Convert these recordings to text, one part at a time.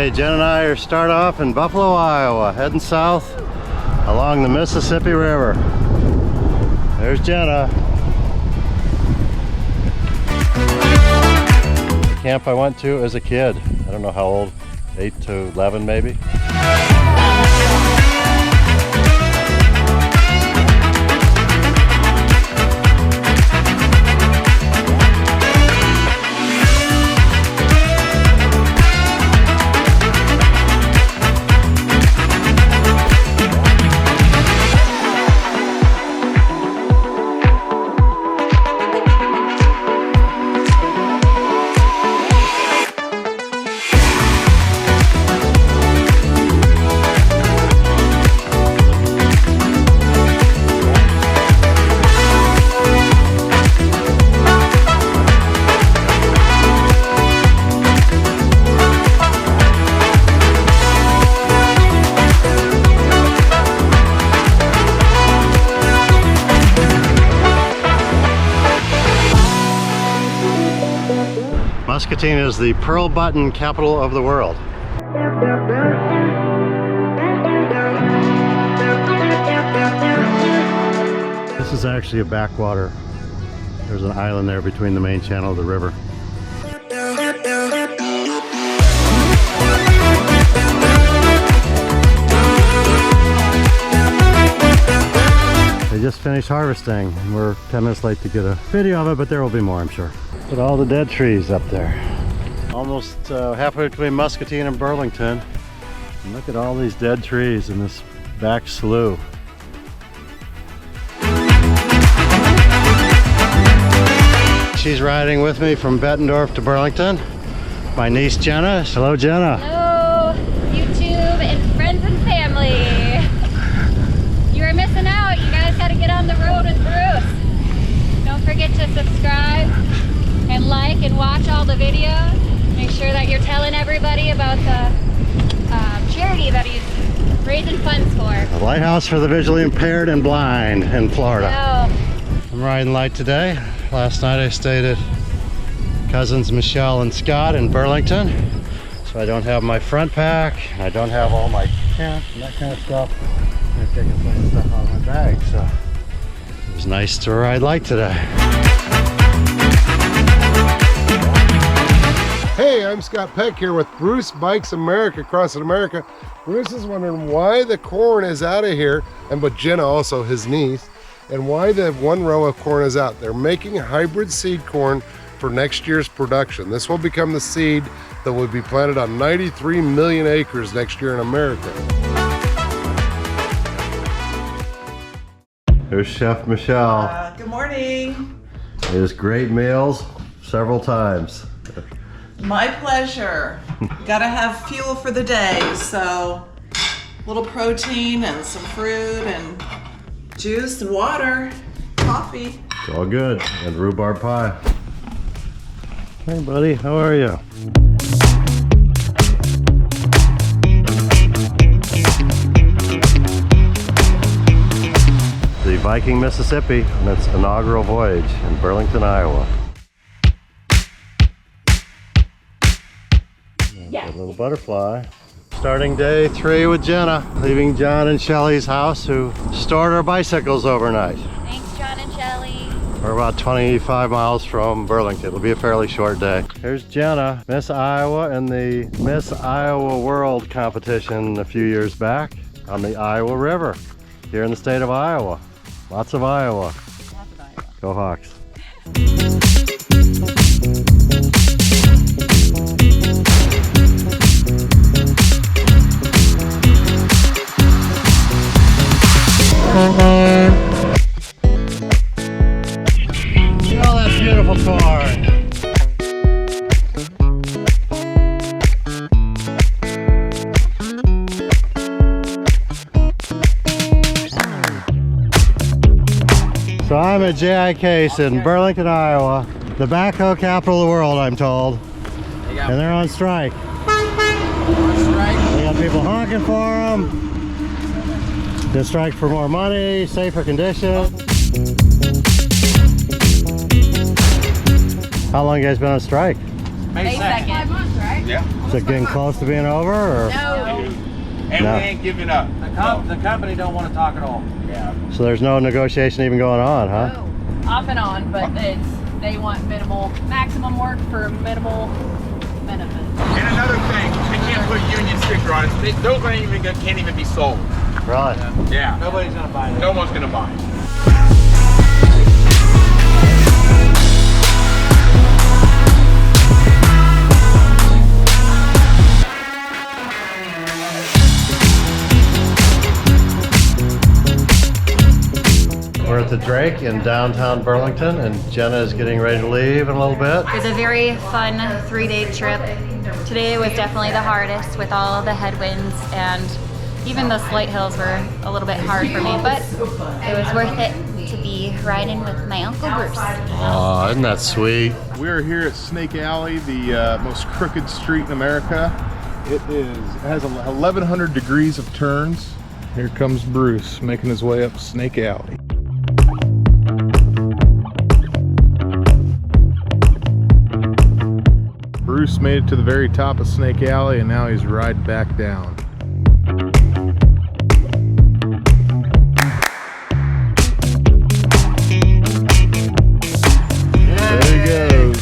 Okay, Jen and I are start off in Buffalo, Iowa, heading south along the Mississippi River. There's Jenna. The camp I went to as a kid. I don't know how old, 8 to 11 maybe. Muscatine is the pearl button capital of the world. This is actually a backwater. There's an island there between the main channel of the river. They just finished harvesting and we're 10 minutes late to get a video of it, but there will be more, I'm sure. Look at all the dead trees up there. Almost halfway between Muscatine and Burlington. And look at all these dead trees in this back slough. She's riding with me from Bettendorf to Burlington. My niece Jenna. Hello, Jenna. Hello, YouTube and friends and family. You are missing out. You guys got to get on the road with Bruce. Don't forget to subscribe and like and watch all the videos. Make sure that you're telling everybody about the charity that he's raising funds for. The Lighthouse for the Visually Impaired and Blind in Florida. Oh. I'm riding light today. Last night I stayed at cousins Michelle and Scott in Burlington. So I don't have my front pack. I don't have all my tent and that kind of stuff. I'm taking some stuff out of my bag. So it was nice to ride light today. Hey, I'm Scott Peck here with Bruce Bikes America, across America. Bruce is wondering why the corn is out of here, and but Jenna also, his niece, and why the one row of corn is out. They're making hybrid seed corn for next year's production. This will become the seed that will be planted on 93 million acres next year in America. There's Chef Michelle. Good morning. There's great meals several times. My pleasure. Gotta have fuel for the day, so a little protein and some fruit and juice and water, coffee. It's all good. And rhubarb pie. Hey buddy, how are you? The Viking Mississippi on its inaugural voyage in Burlington, Iowa. Yeah. Good little butterfly. Starting day 3 with Jenna, leaving John and Shelly's house who stored our bicycles overnight. Thanks, John and Shelly. We're about 25 miles from Burlington. It'll be a fairly short day. Here's Jenna, Miss Iowa in the Miss Iowa World competition a few years back on the Iowa River here in the state of Iowa. Lots of Iowa. Lots of Iowa. Go Hawks. Look at all that beautiful corn. So I'm at JICase in Burlington, Iowa, the backhoe capital of the world, I'm told. And they're on strike. They got people honking for them. They strike for more money, safer conditions. How long you guys been on strike? May 2nd. 5 months, right? Yeah. Is it getting close to being over? Or? No. And we ain't giving up. The company don't want to talk at all. Yeah. So there's no negotiation even going on, huh? No. Off and on, but they want maximum work for minimal benefit. And another thing, they can't put a union sticker on it. Those can't even be sold. Really? Yeah. Nobody's gonna buy it. No one's gonna buy it. We're at the Drake in downtown Burlington, and Jenna is getting ready to leave in a little bit. It was a very fun 3-day trip. Today was definitely the hardest with all the headwinds, and even the slight hills were a little bit hard for me, but it was worth it to be riding with my Uncle Bruce. Oh, isn't that sweet? We're here at Snake Alley, the most crooked street in America. It has 1,100 degrees of turns. Here comes Bruce making his way up Snake Alley. Bruce made it to the very top of Snake Alley, and now he's riding back down. There he goes.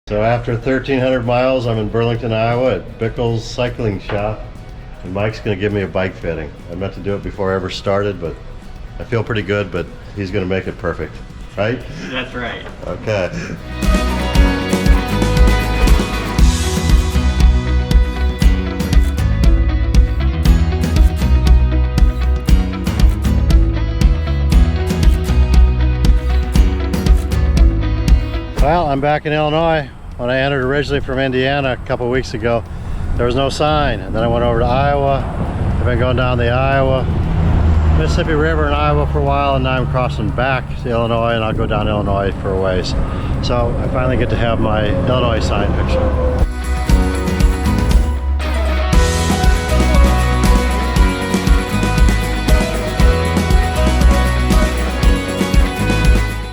So after 1,300 miles, I'm in Burlington, Iowa at Bickel's cycling shop, and Mike's gonna give me a bike fitting. I meant to do it before I ever started, but I feel pretty good, but he's gonna make it perfect, right? That's right. Okay. Well, I'm back in Illinois. When I entered originally from Indiana a couple weeks ago, there was no sign. And then I went over to Iowa. I've been going down the Iowa, Mississippi River in Iowa for a while, and now I'm crossing back to Illinois, and I'll go down Illinois for a ways. So I finally get to have my Illinois sign picture.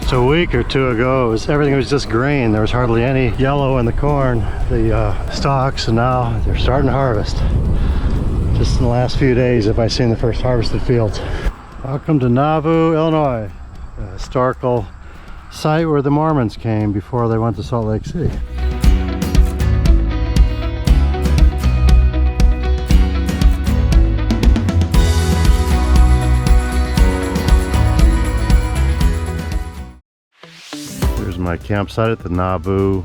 So a week or two ago, everything was just green. There was hardly any yellow in the corn, the stalks, and now they're starting to harvest. Just in the last few days have I seen the first harvested fields. Welcome to Nauvoo, Illinois, a historical site where the Mormons came before they went to Salt Lake City. My campsite at the Nauvoo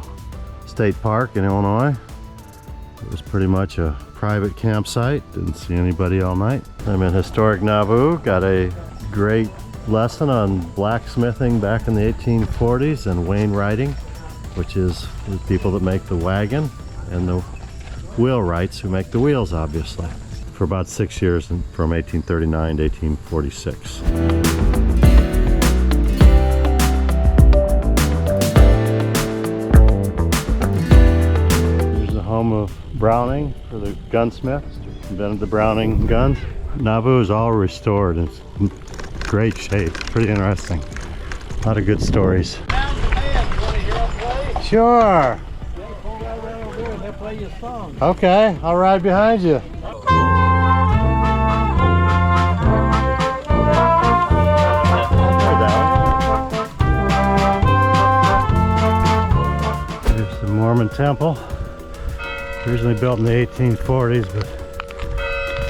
State Park in Illinois. It was pretty much a private campsite. Didn't see anybody all night. I'm in historic Nauvoo. Got a great lesson on blacksmithing back in the 1840s and wainwrighting, which is the people that make the wagon, and the wheelwrights who make the wheels, obviously, for about 6 years from 1839 to 1846. Home of Browning for the gunsmiths, invented the Browning guns. Nauvoo is all restored. It's in great shape. Pretty interesting. A lot of good stories. Sure. Okay, I'll ride behind you. There's the Mormon Temple. Originally built in the 1840s, but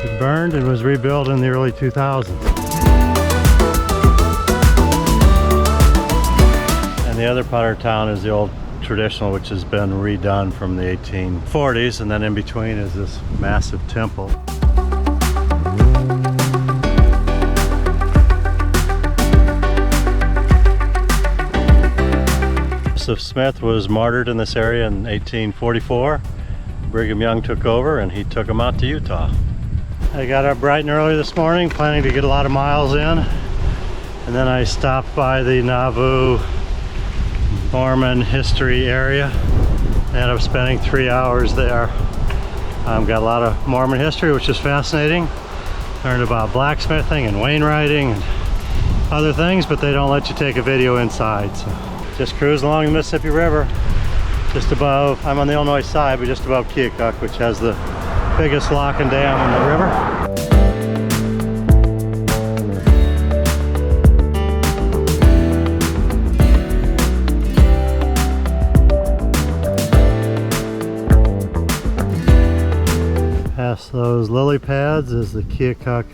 it burned and was rebuilt in the early 2000s. And the other part of town is the old traditional, which has been redone from the 1840s, and then in between is this massive temple. Joseph Smith was martyred in this area in 1844. Brigham Young took over and he took them out to Utah. I got up bright and early this morning, planning to get a lot of miles in. And then I stopped by the Nauvoo Mormon history area. I ended up spending 3 hours there. Got a lot of Mormon history, which is fascinating. Learned about blacksmithing and wainwrighting and other things, but they don't let you take a video inside. So just cruise along the Mississippi River, just above, I'm on the Illinois side, but just above Keokuk, which has the biggest lock and dam in the river. Past those lily pads is the Keokuk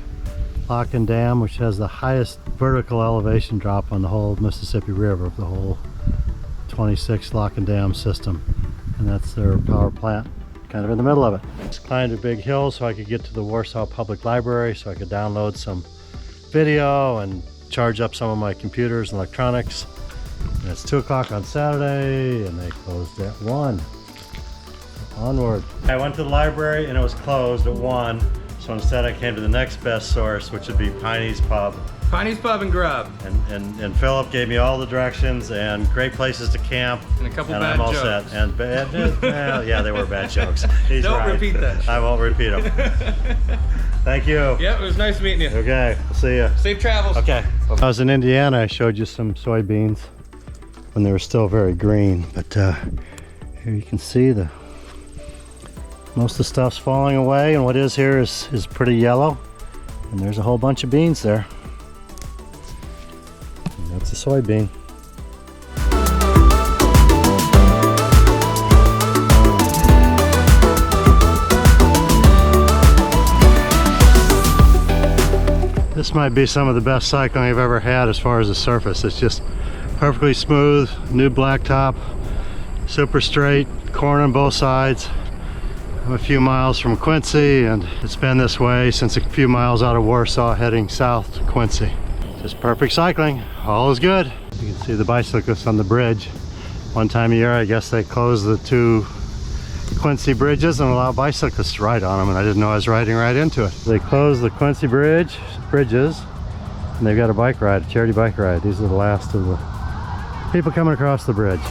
Lock and Dam, which has the highest vertical elevation drop on the whole Mississippi River, of the whole 26 lock and dam system. And that's their power plant, kind of in the middle of it. Just climbed a big hill so I could get to the Warsaw Public Library, so I could download some video and charge up some of my computers and electronics. And it's 2 o'clock on Saturday, and they closed at 1. Onward. I went to the library and it was closed at 1, so instead I came to the next best source, which would be Piney's Pub. Piney's Pub and Grub. And Phillip gave me all the directions and great places to camp. And a couple and bad I'm all jokes. Set. And bad, well, yeah, they were bad jokes. He's Don't right. repeat that. I won't repeat them. Thank you. Yep, it was nice meeting you. Okay, we'll see you. Safe travels. Okay. When I was in Indiana, I showed you some soybeans when they were still very green, but here you can see most of the stuff's falling away, and what is here is pretty yellow, and there's a whole bunch of beans there. And that's a soybean. This might be some of the best cycling I've ever had as far as the surface. It's just perfectly smooth, new blacktop, super straight, corn on both sides. I'm a few miles from Quincy, and it's been this way since a few miles out of Warsaw heading south to Quincy. Just perfect cycling, all is good. You can see the bicyclists on the bridge. One time a year, I guess they close the 2 Quincy bridges and allow bicyclists to ride on them, and I didn't know I was riding right into it. They close the Quincy bridges, and they've got a bike ride, a charity bike ride. These are the last of the people coming across the bridge.